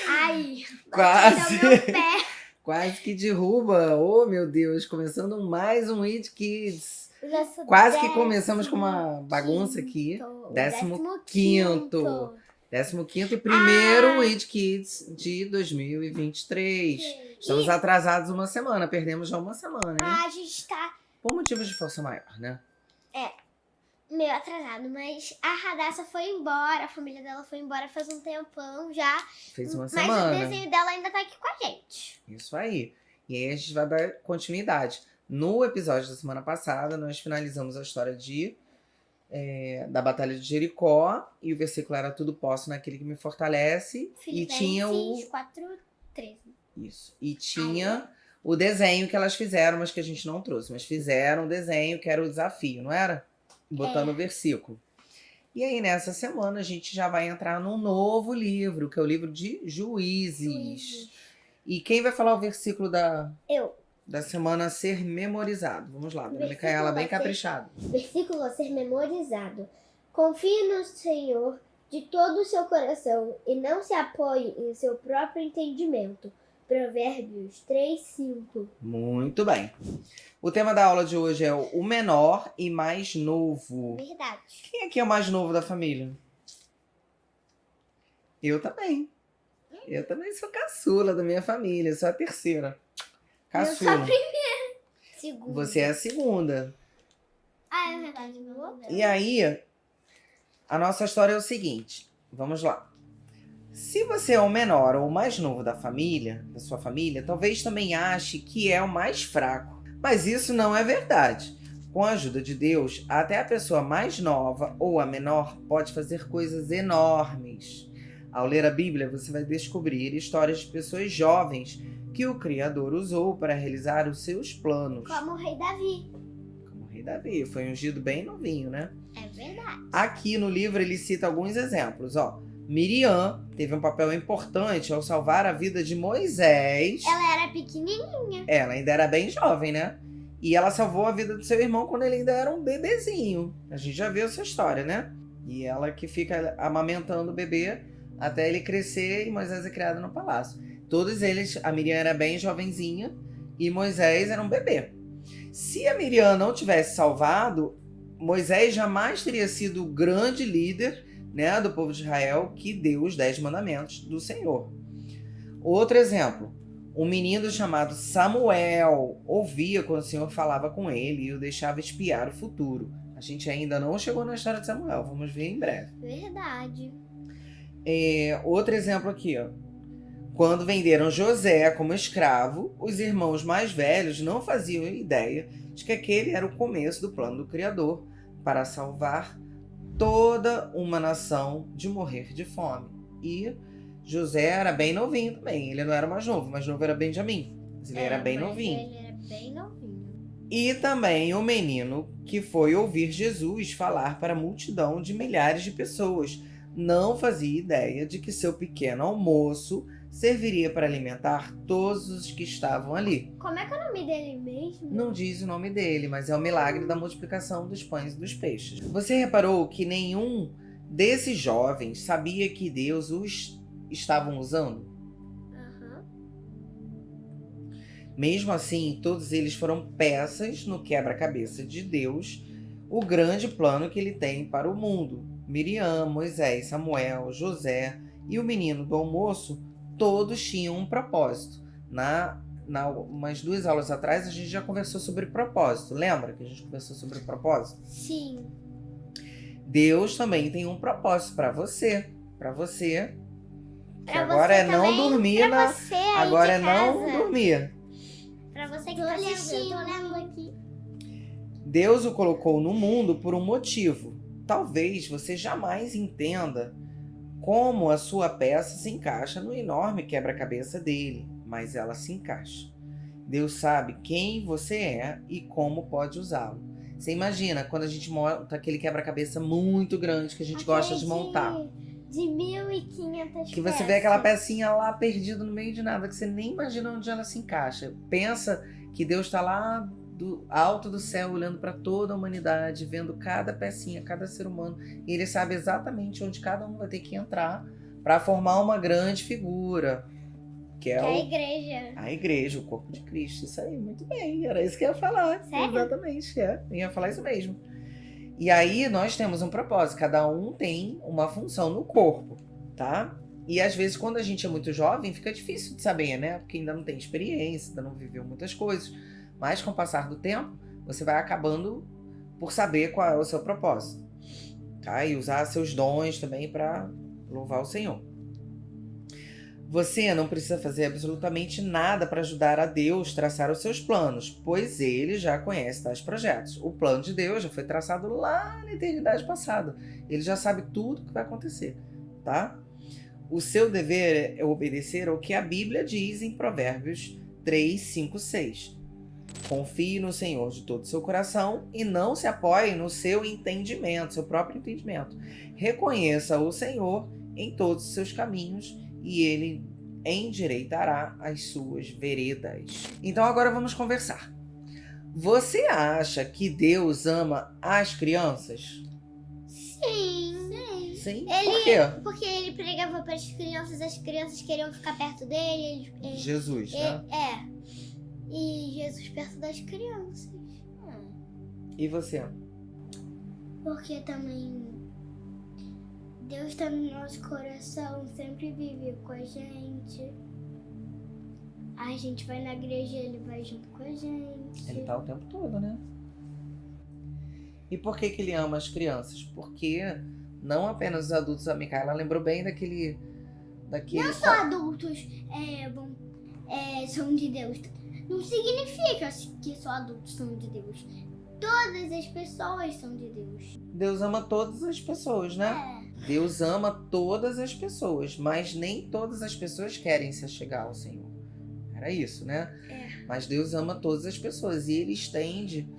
Ai, Quase. no meu pé. Quase que derruba. Oh, meu Deus. Começando mais um It Kids. Nosso Quase que começamos com uma bagunça aqui. 15º. 15º e primeiro It Kids de 2023. Estamos atrasados uma semana. Perdemos já uma semana, hein? A gente tá Por motivos de força maior, né? meio atrasado, mas a Radassa foi embora, a família dela foi embora faz um tempão já. Fez uma Mas semana. o desenho dela ainda tá aqui com a gente. Isso aí. E aí a gente vai dar continuidade. No episódio da semana passada, nós finalizamos a história da Batalha de Jericó. E o versículo era: tudo posso naquele que me fortalece. E tinha o... 4:13. Isso. E tinha o desenho que elas fizeram, mas que a gente não trouxe. Mas fizeram o desenho que era o desafio, não era? Botando o versículo. E aí, nessa semana, a gente já vai entrar num novo livro, que é o livro de Juízes. E quem vai falar o versículo da semana a ser memorizado? Vamos lá, dona Micaela, bem caprichado. Versículo a ser memorizado. Confie no Senhor de todo o seu coração e não se apoie em seu próprio entendimento. Provérbios 3:5. Muito bem. O tema da aula de hoje é o menor e mais novo. Verdade. Quem aqui é o mais novo da família? Eu também. Eu também sou caçula da minha família, sou a terceira. Caçula. Eu sou a primeira. Segunda. Você é a segunda. Ah, é verdade, meu outro. E aí, a nossa história é o seguinte. Vamos lá. Se você é o menor ou o mais novo da família, da sua família, talvez também ache que é o mais fraco. Mas isso não é verdade. Com a ajuda de Deus, até a pessoa mais nova ou a menor pode fazer coisas enormes. Ao ler a Bíblia, você vai descobrir histórias de pessoas jovens que o Criador usou para realizar os seus planos. Como o rei Davi. Como o rei Davi, foi ungido bem novinho, né? É verdade. Aqui no livro ele cita alguns exemplos, ó. Miriam teve um papel importante ao salvar a vida de Moisés. Ela era pequenininha. Ela ainda era bem jovem, né? E ela salvou a vida do seu irmão quando ele ainda era um bebezinho. A gente já viu essa história, né? E ela que fica amamentando o bebê até ele crescer e Moisés é criado no palácio. Todos eles, a Miriam era bem jovenzinha e Moisés era um bebê. Se a Miriam não tivesse salvado, Moisés jamais teria sido o grande líder, né, do povo de Israel que deu os 10 mandamentos do Senhor. Outro exemplo, um menino chamado Samuel ouvia quando o Senhor falava com ele e o deixava espiar o futuro. A gente ainda não chegou na história de Samuel, vamos ver em breve. Verdade. Outro exemplo aqui, ó. Quando venderam José como escravo, os irmãos mais velhos não faziam ideia de que aquele era o começo do plano do Criador para salvar toda uma nação de morrer de fome. E José era bem novinho também. Ele não era mais novo era Benjamim. Mas ele era bem novinho. Ele era bem novinho. E também o menino que foi ouvir Jesus falar para a multidão de milhares de pessoas não fazia ideia de que seu pequeno almoço serviria para alimentar todos os que estavam ali. Como é que é o nome dele mesmo? Não diz o nome dele, mas é o milagre da multiplicação dos pães e dos peixes. Você reparou que nenhum desses jovens sabia que Deus os estavam usando? Aham. Mesmo assim, todos eles foram peças no quebra-cabeça de Deus, o grande plano que ele tem para o mundo. Miriam, Moisés, Samuel, José e o menino do almoço, todos tinham um propósito. Umas 2 aulas atrás, a gente já conversou sobre propósito. Lembra que a gente conversou sobre propósito? Sim. Deus também tem um propósito para você. Para você. Que Pra agora você é não também, dormir pra você aí Agora é de não casa. dormir. Pra você que tá assistindo, lendo aqui. Deus o colocou no mundo por um motivo. Talvez você jamais entenda como a sua peça se encaixa no enorme quebra-cabeça dele, mas ela se encaixa. Deus sabe quem você é e como pode usá-lo. Você imagina quando a gente monta aquele quebra-cabeça muito grande que a gente gosta de montar. De 1.500 peças. Que você vê aquela pecinha lá perdida no meio de nada, que você nem imagina onde ela se encaixa. Pensa que Deus está lá do alto do céu, olhando para toda a humanidade, vendo cada pecinha, cada ser humano. E ele sabe exatamente onde cada um vai ter que entrar para formar uma grande figura, que é a igreja. A igreja, o corpo de Cristo. Isso aí, muito bem. Era isso que eu ia falar. Sério? Exatamente, eu ia falar isso mesmo. E aí nós temos um propósito, cada um tem uma função no corpo, tá? E às vezes quando a gente é muito jovem fica difícil de saber, né? Porque ainda não tem experiência, ainda não viveu muitas coisas. Mas com o passar do tempo, você vai acabando por saber qual é o seu propósito, tá? E usar seus dons também para louvar o Senhor. Você não precisa fazer absolutamente nada para ajudar a Deus a traçar os seus planos, pois Ele já conhece tais projetos. O plano de Deus já foi traçado lá na eternidade passada. Ele já sabe tudo o que vai acontecer, tá? O seu dever é obedecer ao que a Bíblia diz em Provérbios 3, 5, 6. Confie no Senhor de todo o seu coração e não se apoie no seu entendimento, seu próprio entendimento. Reconheça o Senhor em todos os seus caminhos e Ele endireitará as suas veredas. Então agora vamos conversar. Você acha que Deus ama as crianças? Sim. Sim? Por quê? Porque ele pregava para as crianças queriam ficar perto dele. Jesus, né? E Jesus perto das crianças. E você? Porque também Deus está no nosso coração, sempre vive com a gente. A gente vai na igreja, Ele vai junto com a gente. Ele tá o tempo todo, né? E por que Ele ama as crianças? Porque não apenas os adultos, a Micaela lembrou bem daquele... Não só adultos são de Deus. Não significa que só adultos são de Deus. Todas as pessoas são de Deus. Deus ama todas as pessoas, né? Deus ama todas as pessoas, mas nem todas as pessoas querem se achegar ao Senhor. Era isso, né? Mas Deus ama todas as pessoas e Ele estende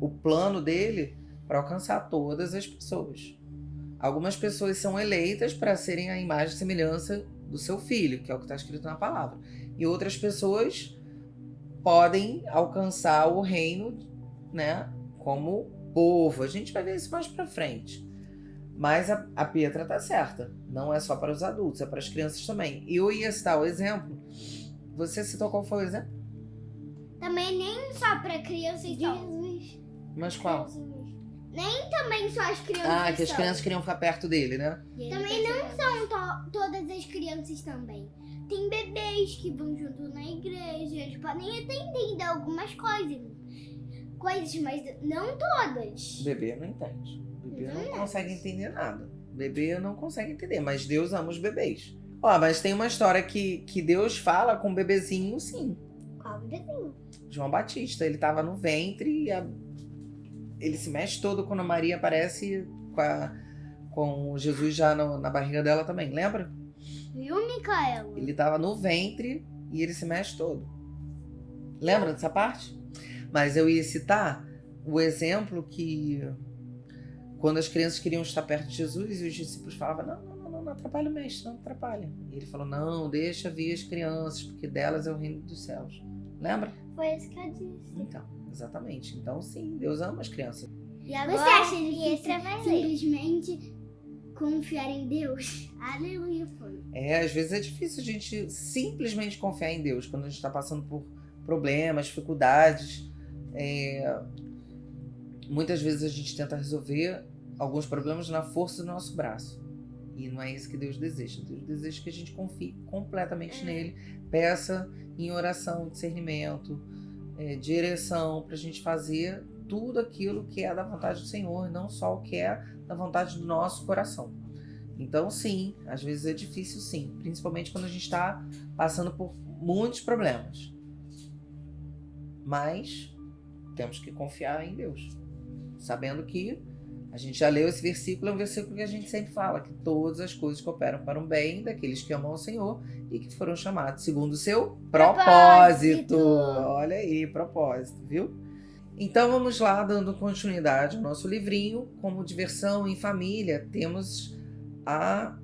o plano dele para alcançar todas as pessoas. Algumas pessoas são eleitas para serem a imagem e semelhança do seu filho, que é o que está escrito na palavra. E outras pessoas podem alcançar o reino, né, como povo. A gente vai ver isso mais para frente. Mas a Pietra tá certa. Não é só para os adultos, é para as crianças também. E eu ia citar o exemplo. Você citou qual foi o exemplo? Também nem só para crianças Jesus. Mas qual? Nem também só as crianças. Ah, que as crianças queriam ficar perto dele, né? Também não são todas as crianças também. Tem bebês que vão junto na igreja, eles podem até entender algumas coisas, mas não todas. Bebê não entende. Bebê não consegue entender nada. Bebê não consegue entender, mas Deus ama os bebês. Ó, mas tem uma história que Deus fala com um bebezinho, sim. Qual bebezinho? João Batista, ele tava no ventre e ele se mexe todo quando a Maria aparece com Jesus já na barriga dela também, lembra? Viu, Micaela? Ele tava no ventre e ele se mexe todo. Lembra dessa parte? Mas eu ia citar o exemplo que quando as crianças queriam estar perto de Jesus e os discípulos falavam, não atrapalha o mestre, não atrapalha. E ele falou, não, deixa vir as crianças, porque delas é o reino dos céus. Lembra? Foi isso que eu disse. Então, exatamente. Então, sim, Deus ama as crianças. E agora, você acha difícil simplesmente confiar em Deus? Aleluia, foi. Às vezes é difícil a gente simplesmente confiar em Deus quando a gente está passando por problemas, dificuldades. Muitas vezes a gente tenta resolver alguns problemas na força do nosso braço. E não é isso que Deus deseja. Deus deseja que a gente confie completamente nele. Peça em oração, discernimento, direção, para a gente fazer tudo aquilo que é da vontade do Senhor, e não só o que é da vontade do nosso coração. Então, sim, às vezes é difícil, sim. Principalmente quando a gente está passando por muitos problemas. Mas temos que confiar em Deus. Sabendo que a gente já leu esse versículo, é um versículo que a gente sempre fala, que todas as coisas cooperam para um bem daqueles que amam o Senhor e que foram chamados segundo o seu propósito. Olha aí, propósito, viu? Então vamos lá, dando continuidade ao nosso livrinho. Como diversão em família, temos a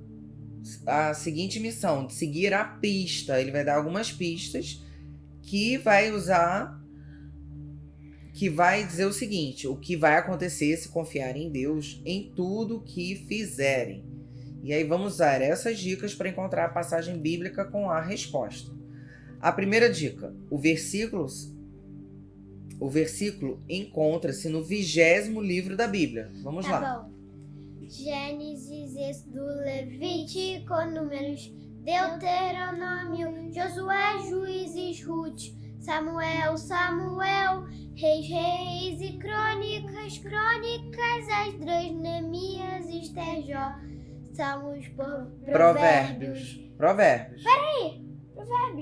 seguinte missão, de seguir a pista. Ele vai dar algumas pistas que vai usar... que vai dizer o seguinte, o que vai acontecer se confiarem em Deus em tudo que fizerem. E aí vamos usar essas dicas para encontrar a passagem bíblica com a resposta. A primeira dica, o versículo encontra-se no 20º livro da Bíblia. Vamos lá. Tá bom. Gênesis, Êxodo, Levítico, Números, Deuteronômio, Josué, Juízes, Ruth, Samuel, Reis e Crônicas, Esdras, Neemias, Ester, Jó, Salmos, Provérbios. Provérbios.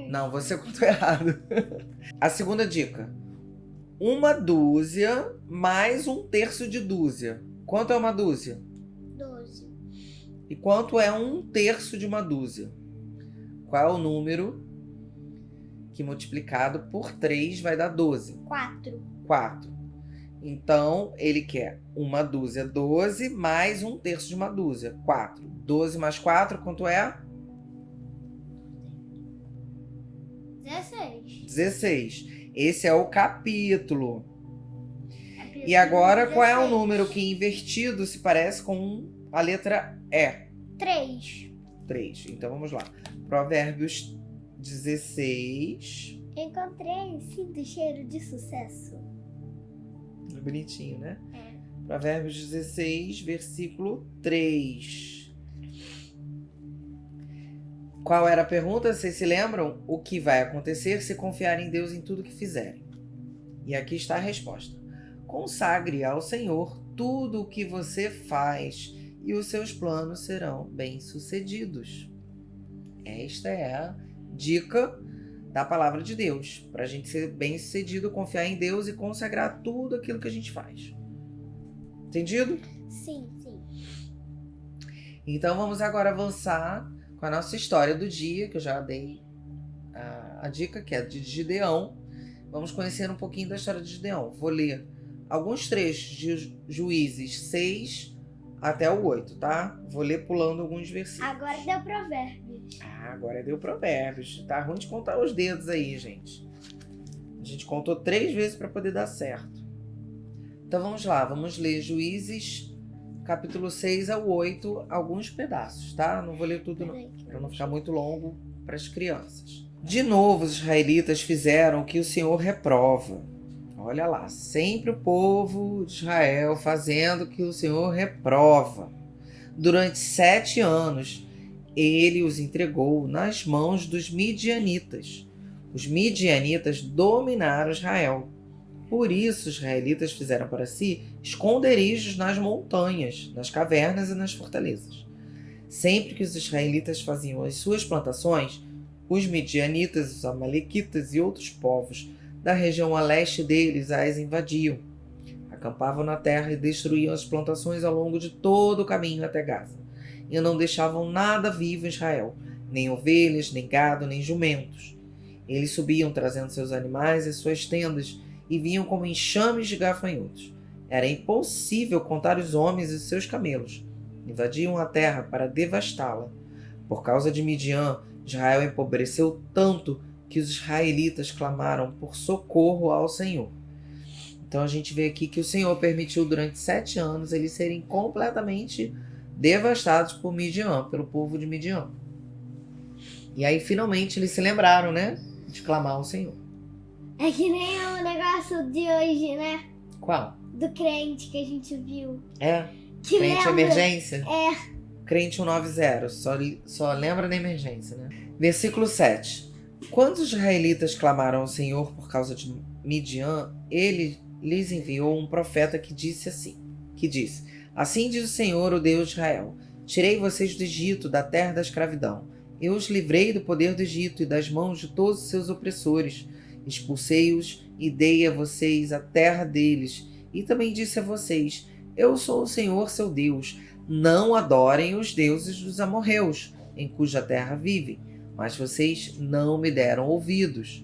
Não, você contou errado. A segunda dica. 1/2 mais 1/3 de dúzia. Quanto é 1/2? 12. E quanto é 1/3 de 1/2? Qual é o número que multiplicado por 3 vai dar 12? 4. Então, ele quer 1/2, 12, mais 1/3 de 1/2, 4. 12 mais 4, quanto é? 16. Esse é o capítulo. E agora, qual é o número que invertido se parece com a letra E? 3. Então, vamos lá. Provérbios 16. Encontrei, sinto cheiro de sucesso. Bonitinho, né? É. Provérbios 16, versículo 3. Qual era a pergunta? Vocês se lembram? O que vai acontecer se confiarem em Deus em tudo que fizerem? E aqui está a resposta. Consagre ao Senhor tudo o que você faz e os seus planos serão bem-sucedidos. Esta é a dica da palavra de Deus, para a gente ser bem-sucedido, confiar em Deus e consagrar tudo aquilo que a gente faz. Entendido? Sim. Então vamos agora avançar com a nossa história do dia, que eu já dei a dica, que é de Gideão. Vamos conhecer um pouquinho da história de Gideão. Vou ler alguns trechos de Juízes 6 até o 8, tá? Vou ler pulando alguns versículos. Agora deu Provérbios. Agora deu Provérbios. Tá ruim de contar os dedos aí, gente. A gente contou 3 vezes para poder dar certo. Então vamos lá, vamos ler Juízes, capítulo 6 ao 8, alguns pedaços, tá? Não vou ler tudo não, para não ficar muito longo para as crianças. De novo os israelitas fizeram o que o Senhor reprova. Olha lá, sempre o povo de Israel fazendo o que o Senhor reprova. Durante 7 anos, ele os entregou nas mãos dos midianitas. Os midianitas dominaram Israel. Por isso, os israelitas fizeram para si esconderijos nas montanhas, nas cavernas e nas fortalezas. Sempre que os israelitas faziam as suas plantações, os midianitas, os amalequitas e outros povos da região a leste deles as invadiam. Acampavam na terra e destruíam as plantações ao longo de todo o caminho até Gaza. E não deixavam nada vivo em Israel, nem ovelhas, nem gado, nem jumentos. Eles subiam trazendo seus animais e suas tendas e vinham como enxames de gafanhotos. Era impossível contar os homens e seus camelos. Invadiam a terra para devastá-la. Por causa de Midian, Israel empobreceu tanto que os israelitas clamaram por socorro ao Senhor. Então a gente vê aqui que o Senhor permitiu durante 7 anos eles serem completamente devastados por Midian, pelo povo de Midian. E aí finalmente eles se lembraram, né, de clamar ao Senhor. É que nem o negócio de hoje, né? Qual? Do crente que a gente viu. É? Que Crente lembra? emergência? É. Crente 190, só lembra da emergência, né? Versículo 7. Quando os israelitas clamaram ao Senhor por causa de Midian, ele lhes enviou um profeta que disse: Assim diz o Senhor, o Deus de Israel: Tirei vocês do Egito, da terra da escravidão. Eu os livrei do poder do Egito e das mãos de todos os seus opressores. Expulsei-os e dei a vocês a terra deles. E também disse a vocês: Eu sou o Senhor, seu Deus. Não adorem os deuses dos amorreus, em cuja terra vivem. Mas vocês não me deram ouvidos.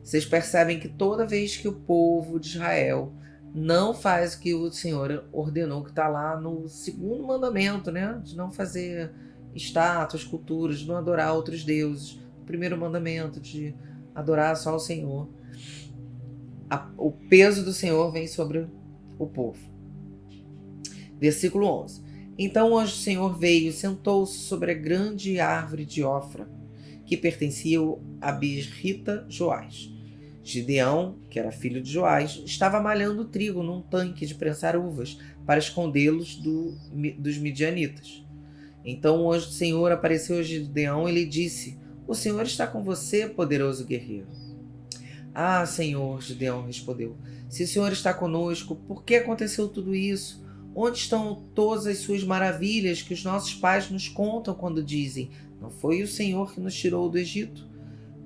Vocês percebem que toda vez que o povo de Israel não faz o que o Senhor ordenou, que está lá no 2º mandamento, né? De não fazer estátuas, culturas, de não adorar outros deuses. O 1º mandamento de adorar só o Senhor. O peso do Senhor vem sobre o povo. Versículo 11. Então o anjo do Senhor veio e sentou-se sobre a grande árvore de Ofra, que pertencia a Bisrita Joás. Gideão, que era filho de Joás, estava malhando trigo num tanque de prensar uvas para escondê-los dos midianitas. Então o anjo do Senhor apareceu a Gideão e lhe disse: "O Senhor está com você, poderoso guerreiro." "Ah, Senhor," Gideão respondeu, "se o Senhor está conosco, por que aconteceu tudo isso? Onde estão todas as suas maravilhas que os nossos pais nos contam quando dizem: não foi o Senhor que nos tirou do Egito?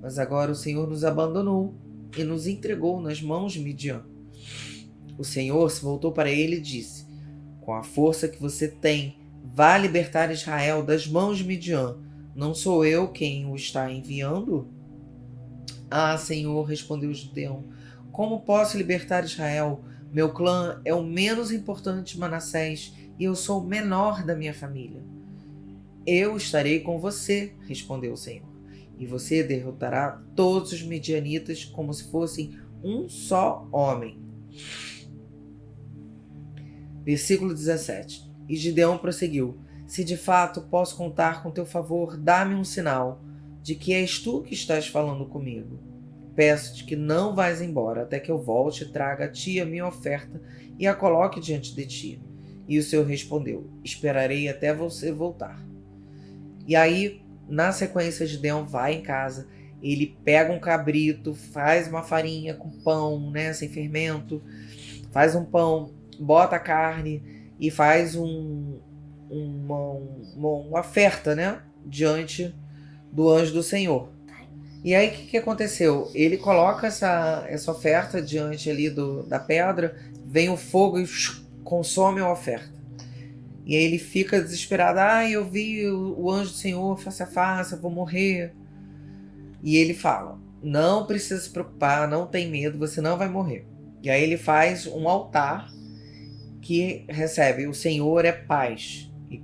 Mas agora o Senhor nos abandonou e nos entregou nas mãos de Midian." O Senhor se voltou para ele e disse: "Com a força que você tem, vá libertar Israel das mãos de Midian. Não sou eu quem o está enviando?" "Ah, Senhor," respondeu Gideão, "como posso libertar Israel? Meu clã é o menos importante de Manassés e eu sou o menor da minha família." "Eu estarei com você," respondeu o Senhor, "e você derrotará todos os midianitas como se fossem um só homem." Versículo 17. E Gideão prosseguiu: "Se de fato posso contar com teu favor, dá-me um sinal de que és tu que estás falando comigo. Peço-te que não vás embora até que eu volte e traga a ti a minha oferta e a coloque diante de ti." E o Senhor respondeu: "Esperarei até você voltar." E aí, na sequência, Gideão vai em casa, ele pega um cabrito, faz uma farinha com pão, né, sem fermento, faz um pão, bota a carne e faz uma oferta, né, diante do anjo do Senhor. E aí o que aconteceu? Ele coloca essa oferta diante ali da pedra, vem o fogo e consome a oferta. E aí ele fica desesperado: "Eu vi o anjo do Senhor face a face, eu vou morrer." E ele fala: "Não precisa se preocupar, não tem medo, você não vai morrer." E aí ele faz um altar que recebe: "O Senhor é paz." E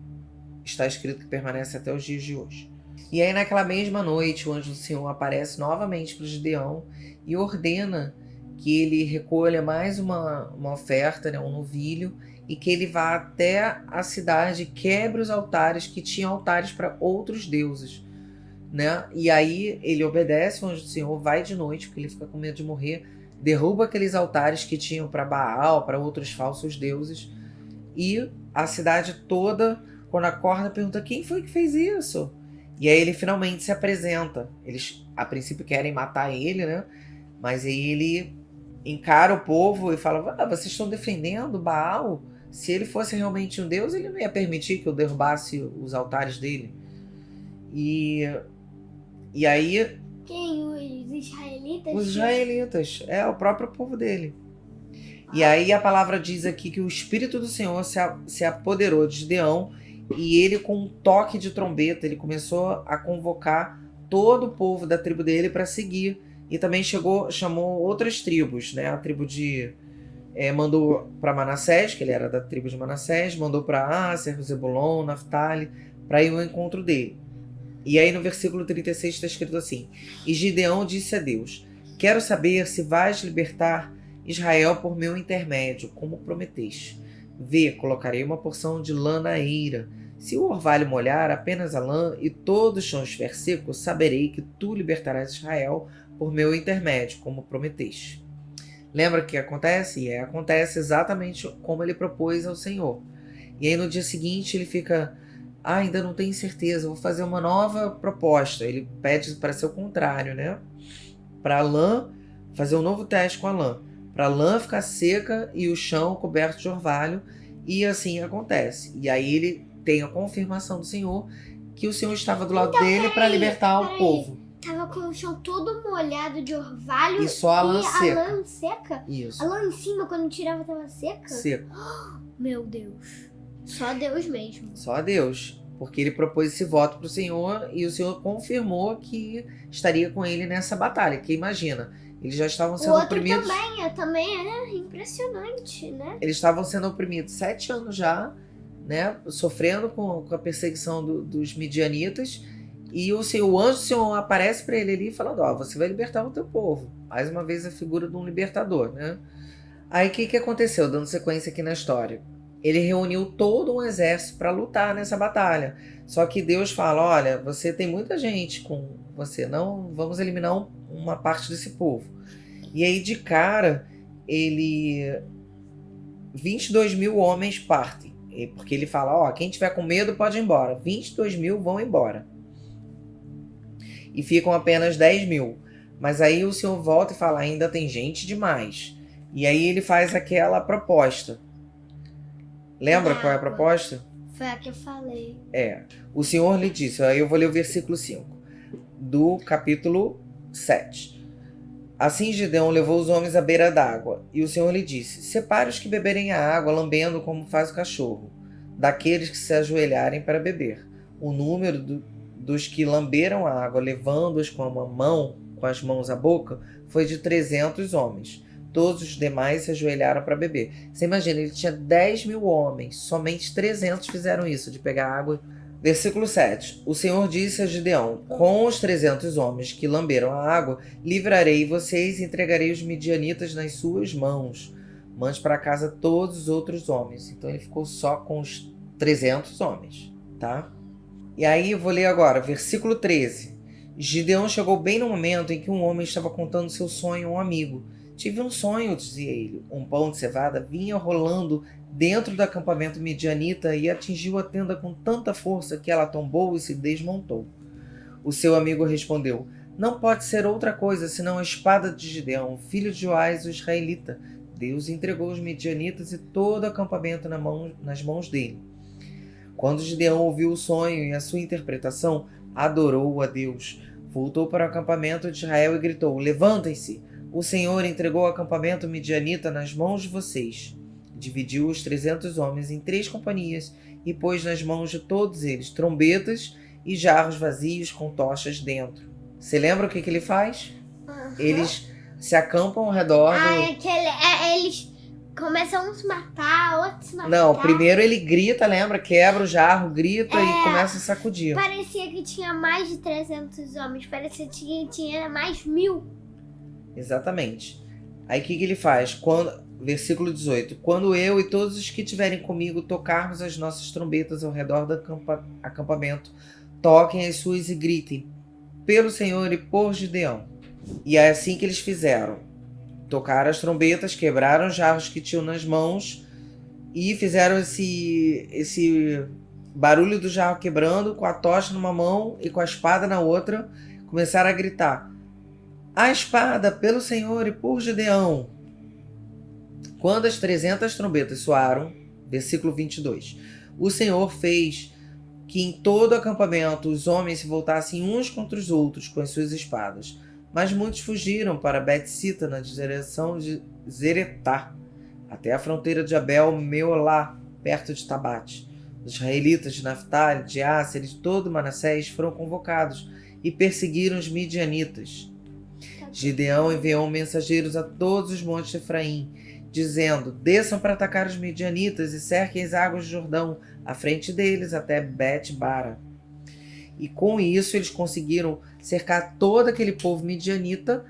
está escrito que permanece até os dias de hoje. E aí naquela mesma noite o anjo do Senhor aparece novamente para Gideão e ordena que ele recolha mais uma oferta, né, um novilho, e que ele vá até a cidade e quebre os altares que tinham altares para outros deuses, né? E aí ele obedece, o anjo do Senhor vai de noite, porque ele fica com medo de morrer, derruba aqueles altares que tinham para Baal, para outros falsos deuses, e a cidade toda, quando acorda, pergunta: "Quem foi que fez isso?" E aí ele finalmente se apresenta. Eles a princípio querem matar ele, né? Mas aí ele encara o povo e fala: "Vocês estão defendendo Baal? Se ele fosse realmente um deus, ele não ia permitir que eu derrubasse os altares dele." E aí... Quem? Os israelitas? Os israelitas. É o próprio povo dele. E aí a palavra diz aqui que o Espírito do Senhor se apoderou de Gideão e ele, com um toque de trombeta, ele começou a convocar todo o povo da tribo dele para seguir. E também chamou outras tribos, né? A tribo mandou para Manassés, que ele era da tribo de Manassés, mandou para Áser, Zebulon, Naftali, para ir ao encontro dele. E aí no versículo 36 está escrito assim: "E Gideão disse a Deus: quero saber se vais libertar Israel por meu intermédio, como prometeste. Vê, colocarei uma porção de lã na eira. Se o orvalho molhar apenas a lã e todo o chão estiver seco, saberei que tu libertarás Israel por meu intermédio, como prometeste." Lembra o que acontece? Acontece exatamente como ele propôs ao Senhor. E aí no dia seguinte ele fica: ainda não tenho certeza, vou fazer uma nova proposta. Ele pede para ser o contrário, né? Para a lã, fazer um novo teste com a lã. Para a lã ficar seca e o chão coberto de orvalho. E assim acontece. E aí ele tem a confirmação do Senhor que o Senhor estava do lado dele para libertar o povo. Tava com o chão todo molhado de orvalho e só a lã seca. A lã seca? Isso. A lã em cima, quando tirava, tava seca? Seca. Meu Deus. Só Deus mesmo. Só Deus. Porque ele propôs esse voto para o Senhor e o Senhor confirmou que estaria com ele nessa batalha. Que imagina, eles já estavam sendo oprimidos. O outro também era impressionante, né? Eles estavam sendo oprimidos 7 anos já, né? Sofrendo com a perseguição dos midianitas. E o anjo do Senhor aparece para ele ali falando: você vai libertar o teu povo. Mais uma vez a figura de um libertador, né? Aí o que aconteceu? Dando sequência aqui na história. ele reuniu todo um exército para lutar nessa batalha. Só que Deus fala, olha, você tem muita gente com você, não vamos eliminar uma parte desse povo. E aí de cara, 22 mil homens partem. Porque ele fala, ó, quem tiver com medo pode ir embora. 22 mil vão embora. E ficam apenas 10 mil. Mas aí o Senhor volta e fala, ainda tem gente demais. E aí ele faz aquela proposta. Lembra qual é a proposta? Foi a que eu falei. O Senhor lhe disse, aí eu vou ler o versículo 5, do capítulo 7. Assim Gideão levou os homens à beira d'água, e o Senhor lhe disse, separe os que beberem a água, lambendo como faz o cachorro, daqueles que se ajoelharem para beber. O número dos que lamberam a água, levando-os com as mãos à boca, foi de 300 homens. Todos os demais se ajoelharam para beber. Você imagina, ele tinha 10 mil homens, somente 300 fizeram isso, de pegar água. Versículo 7. O Senhor disse a Gideão, com os 300 homens que lamberam a água, livrarei vocês e entregarei os midianitas nas suas mãos. Mande para casa todos os outros homens. Então ele ficou só com os 300 homens, tá? E aí eu vou ler agora, versículo 13. Gideão chegou bem no momento em que um homem estava contando seu sonho a um amigo. Tive um sonho, dizia ele. Um pão de cevada vinha rolando dentro do acampamento midianita e atingiu a tenda com tanta força que ela tombou e se desmontou. O seu amigo respondeu, não pode ser outra coisa senão a espada de Gideão, filho de Joás, o israelita. Deus entregou os midianitas e todo o acampamento nas mãos dele. Quando Gideão ouviu o sonho e a sua interpretação, adorou a Deus. Voltou para o acampamento de Israel e gritou, levantem-se! O Senhor entregou o acampamento midianita nas mãos de vocês. Dividiu os 300 homens em 3 companhias e pôs nas mãos de todos eles trombetas e jarros vazios com tochas dentro. Você lembra o que ele faz? Eles se acampam ao redor Eles começam a se matar, outros se matar. Não, primeiro ele grita, lembra? Quebra o jarro, grita e começa a sacudir. Parecia que tinha mais de 300 homens, parecia que tinha mais 1000. Exatamente. Aí o que ele faz? Versículo 18. Quando eu e todos os que estiverem comigo tocarmos as nossas trombetas ao redor do acampamento, toquem as suas e gritem, pelo Senhor e por Gideão. E é assim que eles fizeram. Tocaram as trombetas, quebraram os jarros que tinham nas mãos e fizeram esse barulho do jarro quebrando, com a tocha numa mão e com a espada na outra. Começaram a gritar, a espada pelo Senhor e por Gideão. Quando as 300 trombetas soaram, versículo 22, o Senhor fez que em todo o acampamento os homens se voltassem uns contra os outros com as suas espadas. Mas muitos fugiram para Bet-sita na direção de Zeretá, até a fronteira de Abel-Meolá, perto de Tabate. Os israelitas de Naftali, de Asser e de todo Manassés foram convocados e perseguiram os midianitas. Gideão enviou mensageiros a todos os montes de Efraim, dizendo, desçam para atacar os midianitas e cerquem as águas do Jordão, à frente deles até Bet-bara. E com isso eles conseguiram cercar todo aquele povo midianita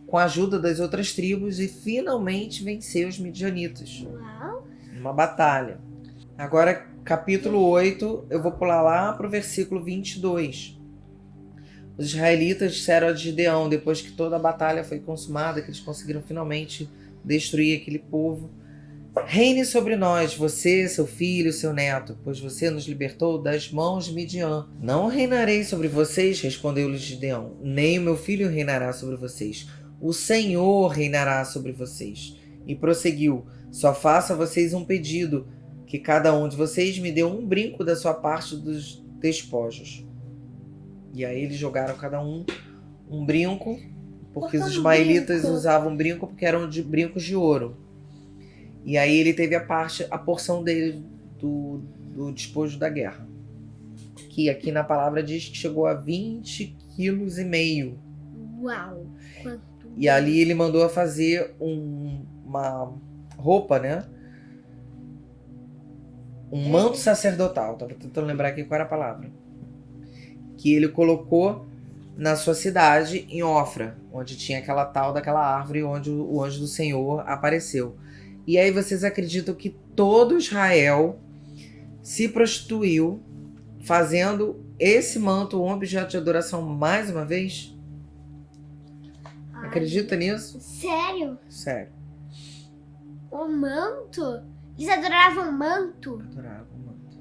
com a ajuda das outras tribos e finalmente vencer os midianitas. Uau! Uma batalha. Agora, capítulo 8, eu vou pular lá para o versículo 22. Os israelitas disseram a Gideão, depois que toda a batalha foi consumada, que eles conseguiram finalmente destruir aquele povo, reine sobre nós, você, seu filho, seu neto, pois você nos libertou das mãos de Midian. Não reinarei sobre vocês, respondeu-lhes Gideão, nem o meu filho reinará sobre vocês. O Senhor reinará sobre vocês. E prosseguiu, só faço a vocês um pedido, que cada um de vocês me dê um brinco da sua parte dos despojos. E aí eles jogaram cada um brinco, porque os ismaelitas usavam brinco porque eram de brincos de ouro. E aí ele teve a porção dele do despojo da guerra. Que aqui na palavra diz que chegou a 20,5 kg. Uau! E ali ele mandou a fazer uma roupa, né? Um manto sacerdotal. Tava tentando lembrar aqui qual era a palavra. Que ele colocou na sua cidade, em Ofra, onde tinha aquela tal daquela árvore onde o anjo do Senhor apareceu. E aí vocês acreditam que todo Israel se prostituiu fazendo esse manto um objeto de adoração mais uma vez? Acredita nisso? Sério? Sério. O manto? Eles adoravam o manto? Adoravam o manto.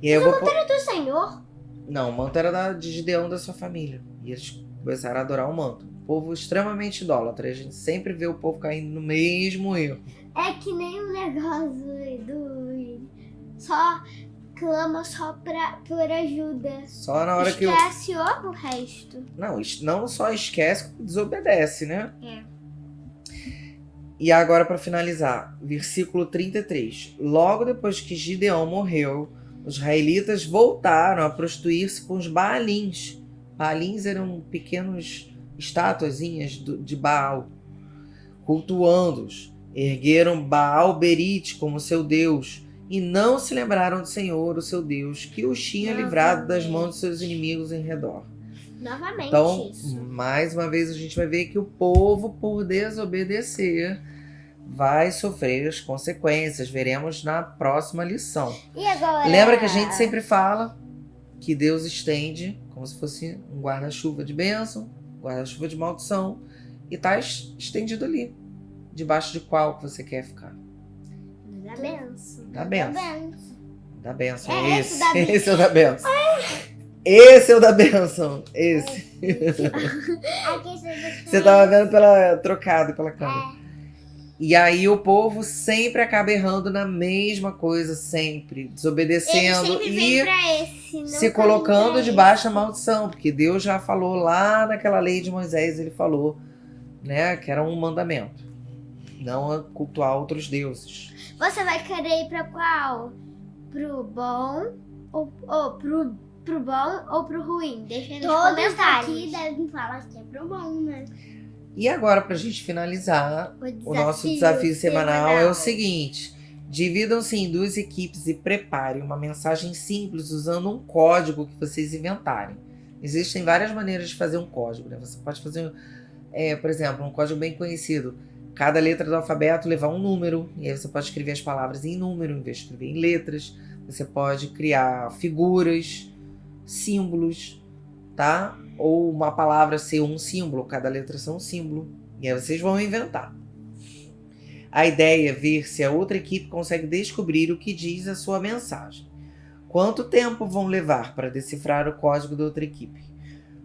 E aí eu vou... Era do Senhor? Não, o manto era de Gideão, da sua família. E eles começaram a adorar o manto. Um povo extremamente idólatra. A gente sempre vê o povo caindo no mesmo erro. É que nem um negócio do... Só clama só por ajuda. Só na hora que esquece o resto. Não só esquece, como desobedece, né? É. E agora, para finalizar, versículo 33. Logo depois que Gideão morreu, os israelitas voltaram a prostituir-se com os Baalins. Baalins eram pequenos estatuazinhas de Baal, cultuando-os. Ergueram Baal-Berite como seu deus e não se lembraram do Senhor, o seu Deus, que os tinha livrado das mãos de seus inimigos em redor. Novamente Então, isso. mais uma vez a gente vai ver que o povo, por desobedecer, vai sofrer as consequências. Veremos na próxima lição. E agora? Lembra que a gente sempre fala que Deus estende como se fosse um guarda-chuva de bênção, guarda-chuva de maldição, e está estendido ali. Debaixo de qual que você quer ficar? Da benção. Da benção. Da benção. É Esse. esse da benção. Esse é o da benção. Esse é o da benção. Esse. Você tava vendo trocado pela câmera. E aí o povo sempre acaba errando na mesma coisa, sempre. Desobedecendo e se colocando debaixo da maldição. Porque Deus já falou lá naquela lei de Moisés, ele falou, né, que era um mandamento. Não cultuar outros deuses. Você vai querer ir pra qual? Pro bom ou pro bom ou pro ruim? Deixa nos comentários. Todos aqui devem falar que é pro bom, né? E agora, pra gente finalizar, o nosso desafio semanal é o seguinte. Dividam-se em 2 equipes e preparem uma mensagem simples usando um código que vocês inventarem. Existem várias maneiras de fazer um código, né? Você pode fazer, por exemplo, um código bem conhecido. Cada letra do alfabeto levar um número, e aí você pode escrever as palavras em número, em vez de escrever em letras. Você pode criar figuras, símbolos, tá? Ou uma palavra ser um símbolo, cada letra ser um símbolo. E aí vocês vão inventar. A ideia é ver se a outra equipe consegue descobrir o que diz a sua mensagem. Quanto tempo vão levar para decifrar o código da outra equipe?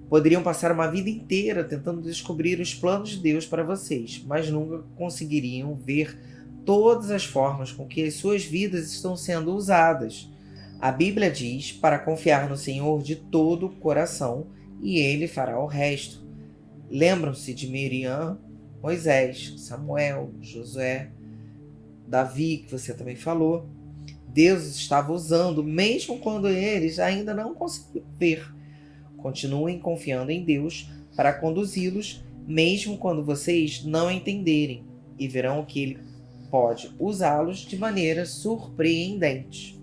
Poderiam passar uma vida inteira tentando descobrir os planos de Deus para vocês, mas nunca conseguiriam ver todas as formas com que as suas vidas estão sendo usadas. A Bíblia diz para confiar no Senhor de todo o coração e Ele fará o resto. Lembram-se de Miriam, Moisés, Samuel, Josué, Davi, que você também falou. Deus estava usando, mesmo quando eles ainda não conseguiam ver. Continuem confiando em Deus para conduzi-los, mesmo quando vocês não entenderem, e verão que Ele pode usá-los de maneira surpreendente.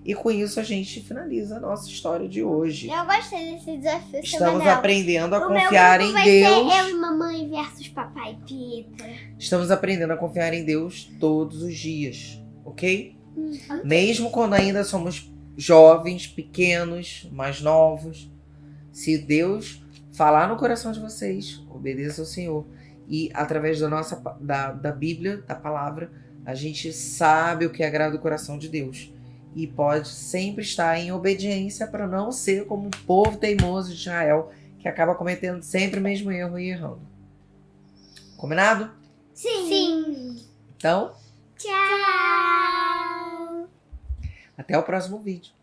E com isso a gente finaliza a nossa história de hoje. Eu gostei desse desafio Estamos semanal. aprendendo a confiar em Deus. Ser eu e mamãe versus papai Peter. Estamos aprendendo a confiar em Deus todos os dias, ok? Mesmo quando ainda somos jovens, pequenos, mais novos. Se Deus falar no coração de vocês, obedeça ao Senhor. E através da Bíblia, da palavra, a gente sabe o que agrada o coração de Deus. E pode sempre estar em obediência para não ser como um povo teimoso de Israel, que acaba cometendo sempre o mesmo erro e errando. Combinado? Sim. Então, Tchau. até o próximo vídeo.